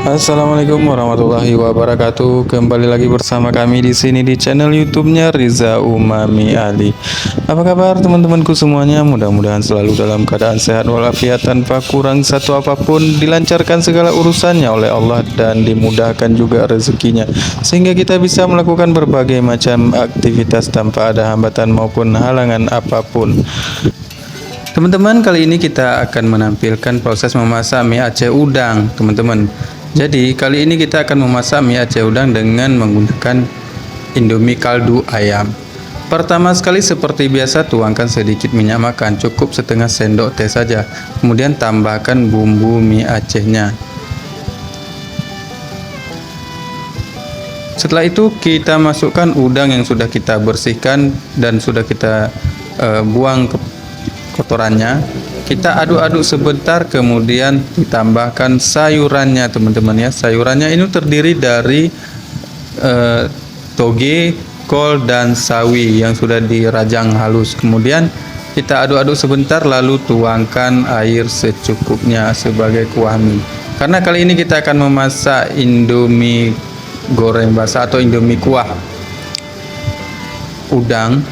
Assalamualaikum warahmatullahi wabarakatuh. Kembali lagi bersama kami di sini di channel YouTube-nya Riza Umami Ali. Apa kabar teman-temanku semuanya? Mudah-mudahan selalu dalam keadaan sehat walafiat tanpa kurang satu apapun, dilancarkan segala urusannya oleh Allah dan dimudahkan juga rezekinya, sehingga kita bisa melakukan berbagai macam aktivitas tanpa ada hambatan maupun halangan apapun. Teman-teman, kali ini kita akan menampilkan proses memasak mie Aceh udang, teman-teman. Jadi, kali ini kita akan memasak mie Aceh udang dengan menggunakan Indomie kaldu ayam. Pertama sekali seperti biasa, tuangkan sedikit minyak makan, cukup setengah sendok teh saja. Kemudian tambahkan bumbu mie Acehnya. Setelah itu kita masukkan udang yang sudah kita bersihkan dan sudah kita buang ke kotorannya. Kita aduk-aduk sebentar, kemudian ditambahkan sayurannya, teman-teman ya. Sayurannya ini terdiri dari toge, kol, dan sawi yang sudah dirajang halus. Kemudian kita aduk-aduk sebentar, lalu tuangkan air secukupnya sebagai kuah mie. Karena kali ini kita akan memasak Indomie goreng basah atau Indomie kuah udang,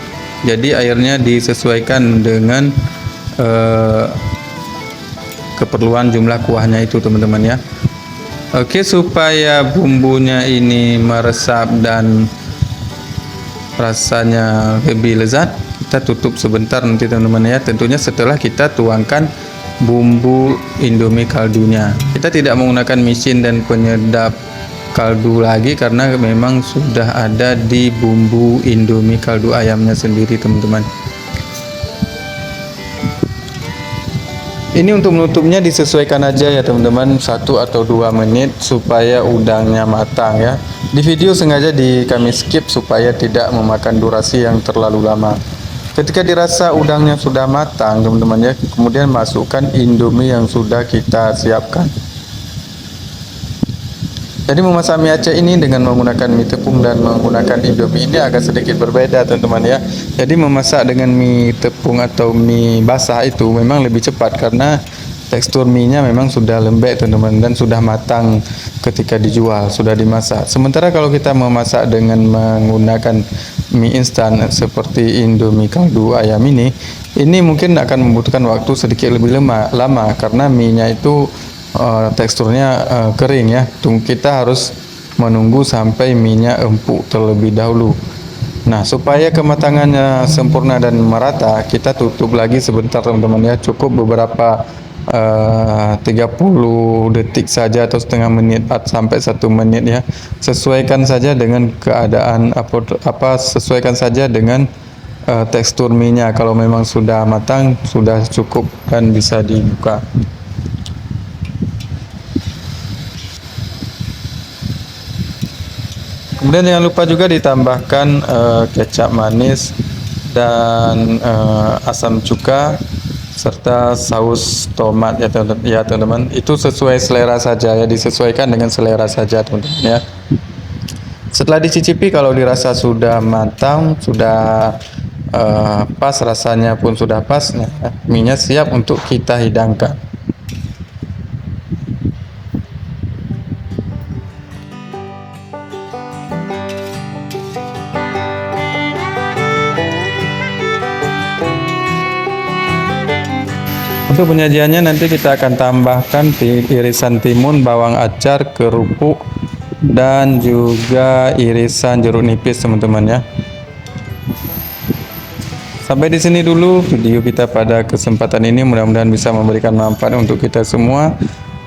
jadi airnya disesuaikan dengan keperluan jumlah kuahnya itu, teman-teman ya. Oke, supaya bumbunya ini meresap dan rasanya lebih lezat, kita tutup sebentar nanti, teman-teman ya. Tentunya setelah kita tuangkan bumbu Indomie kaldunya. Kita tidak menggunakan micin dan penyedap kaldu lagi karena memang sudah ada di bumbu Indomie kaldu ayamnya sendiri, teman-teman. Ini untuk menutupnya disesuaikan aja ya, teman-teman, 1 atau 2 menit supaya udangnya matang ya. Di video sengaja kami skip supaya tidak memakan durasi yang terlalu lama. Ketika dirasa udangnya sudah matang, teman-teman ya, kemudian masukkan Indomie yang sudah kita siapkan. Jadi memasak mie Aceh ini dengan menggunakan mie tepung dan menggunakan Indomie ini agak sedikit berbeda, teman-teman ya. Jadi memasak dengan mie tepung atau mie basah itu memang lebih cepat karena tekstur mie-nya memang sudah lembek, teman-teman, dan sudah matang ketika dijual, sudah dimasak. Sementara kalau kita memasak dengan menggunakan mie instan seperti Indomie kaldu ayam ini mungkin akan membutuhkan waktu sedikit lebih lama karena mie-nya itu teksturnya kering ya. Kita harus menunggu sampai minyak empuk terlebih dahulu. Nah, supaya kematangannya sempurna dan merata, kita tutup lagi sebentar, teman-teman ya. Cukup beberapa 30 detik saja atau setengah menit sampai 1 menit ya. Sesuaikan saja dengan keadaan sesuaikan saja dengan tekstur mie-nya. Kalau memang sudah matang, sudah cukup dan bisa dibuka. Kemudian jangan lupa juga ditambahkan kecap manis dan asam cuka serta saus tomat ya, teman-teman. Itu sesuai selera saja ya, disesuaikan dengan selera saja, teman-teman ya. Setelah dicicipi, kalau dirasa sudah matang, sudah pas, rasanya pun sudah pas, nah, mie-nya siap untuk kita hidangkan. Untuk penyajiannya nanti kita akan tambahkan irisan timun, bawang acar, kerupuk, dan juga irisan jeruk nipis, teman-teman ya. Sampai di sini dulu video kita pada kesempatan ini, mudah-mudahan bisa memberikan manfaat untuk kita semua.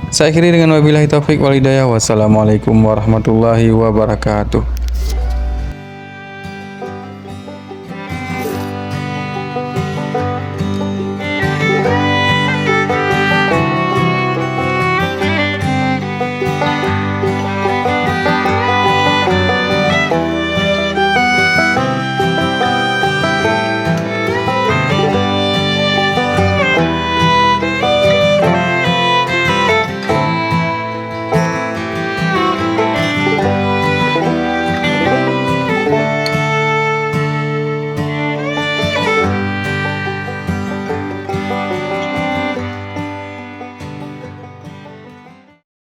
Saya akhiri dengan wabillahi taufik wal hidayah. Wassalamualaikum warahmatullahi wabarakatuh.